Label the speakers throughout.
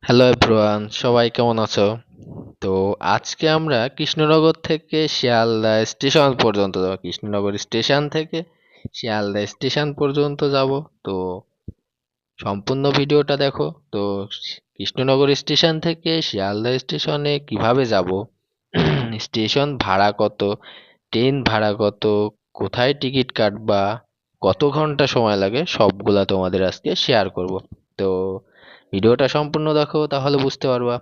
Speaker 1: Hello everyone, সবাই কেমন আছো? তো আজকে আমরা কৃষ্ণনগর থেকে শিয়ালদা স্টেশন পর্যন্ত যাব। কৃষ্ণনগর স্টেশন থেকে শিয়ালদা স্টেশন পর্যন্ত যাব। তো সম্পূর্ণ ভিডিওটা দেখো। তো কৃষ্ণনগর স্টেশন থেকে শিয়ালদা স্টেশনে কিভাবে যাব, স্টেশন ভাড়া কত, ট্রেন ভাড়া কত, কোথায় টিকিট কাটবা, কত ঘন্টা সময় লাগে, সবগুলা তোমাদের আজকে শেয়ার করব। তো ভিডিওটা সম্পূর্ণ দেখো, তাহলে বুঝতে পারবা।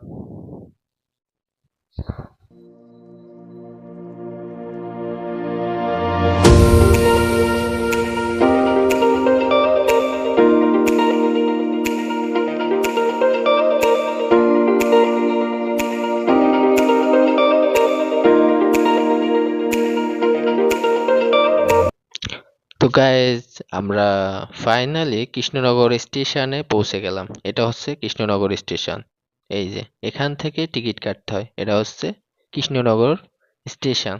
Speaker 1: তো গাইজ, আমরা ফাইনালি কৃষ্ণনগর স্টেশনে পৌঁছে গেলাম। এটা হচ্ছে কৃষ্ণনগর স্টেশন। এই যে এখান থেকে টিকিট কাটতে হয়। এটা হচ্ছে কৃষ্ণনগর স্টেশন।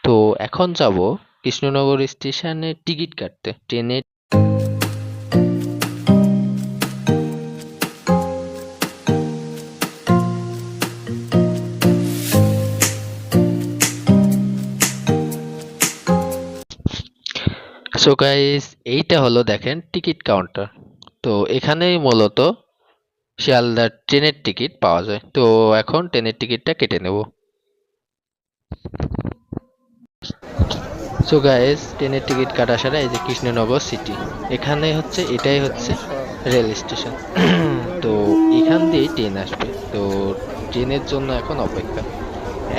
Speaker 1: তো এখন যাব কৃষ্ণনগর স্টেশনে টিকিট কাটতে ট্রেনে। সো গাইজ, এইটা হলো দেখেন টিকিট কাউন্টার। তো এখানেই মূলত শিয়ালদার ট্রেনের টিকিট পাওয়া যায়। তো এখন ট্রেনের টিকিটটা কেটে নেব। সো গাইস, ট্রেনের টিকিট কাটা সারা এই যে কৃষ্ণনগর সিটি। এখানে হচ্ছে এটাই হচ্ছে রেল স্টেশন। তো এখান দিয়ে ট্রেন আসবে। তো ট্রেনের জন্য এখন অপেক্ষা।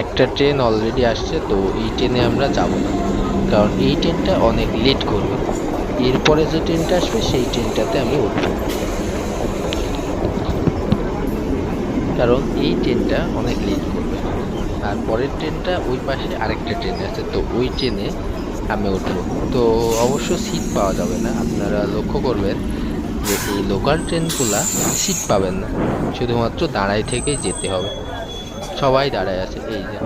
Speaker 1: একটা ট্রেন অলরেডি আসছে, তো এই ট্রেনে আমরা যাব না, কারণ এই ট্রেনটা অনেক লেট করবে। এরপরে যে ট্রেনটা আসবে সেই ট্রেনটাতে আমি উঠবো, কারণ এই ট্রেনটা অনেক লেট করবে। আর পরের ট্রেনটা ওই পাশে আরেকটা ট্রেন আছে, তো ওই ট্রেনে আমি উঠবো। তো অবশ্য সিট পাওয়া যাবে না। আপনারা লক্ষ্য করবেন যে এই লোকাল ট্রেনগুলা সিট পাবেন না, শুধুমাত্র দাঁড়াই থেকে যেতে হবে। সবাই দাঁড়ায় আছে, এই যে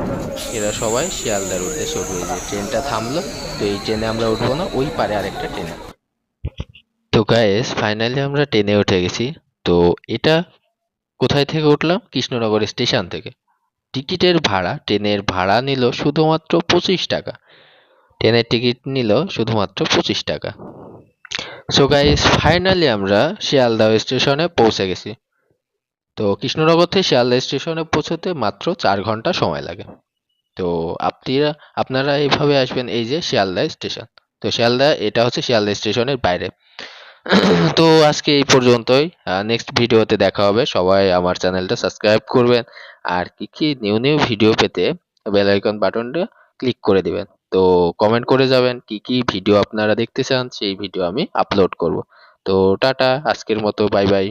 Speaker 1: এরা সবাই শিয়ালদার উদ্দেশ্যে উঠবে। এই যে ট্রেনটা থামলো, তো এই ট্রেনে আমরা উঠবো না, ওই পারে আরেকটা ট্রেন। তো গাইস, ফাইনালি আমরা ট্রেনে উঠে গেছি। তো এটা কোথায় থেকে উঠলাম? কৃষ্ণনগর স্টেশন থেকে। টিকিটের ভাড়া, ট্রেনের ভাড়া নিল শুধুমাত্র 25 টাকা। ট্রেনের টিকিট নিল শুধুমাত্র 25 টাকা। সো গাইস, ফাইনালি আমরা শিয়ালদহ স্টেশনে পৌঁছে গেছি। তো কৃষ্ণনগর থেকে শিয়ালদহ স্টেশনে পৌঁছতে মাত্র 4 ঘন্টা সময় লাগে। তো আপনারা আপনারা এইভাবে আসবেন, এই যে শিয়ালদহ স্টেশন। তো শিয়ালদহ, এটা হচ্ছে শিয়ালদহ স্টেশনের বাইরে। তো আজকে এই পর্যন্তই। নেক্সট ভিডিওতে দেখা হবে। সবাই আমার চ্যানেলটা সাবস্ক্রাইব করবেন। আর কি কি নিউ নিউ ভিডিও পেতে বেল আইকন বাটনটা ক্লিক করে দিবেন। তো কমেন্ট করে যাবেন কি কি ভিডিও আপনারা দেখতে চান, সেই ভিডিও আমি আপলোড করব। তো টাটা, আজকের মতো বাই বাই।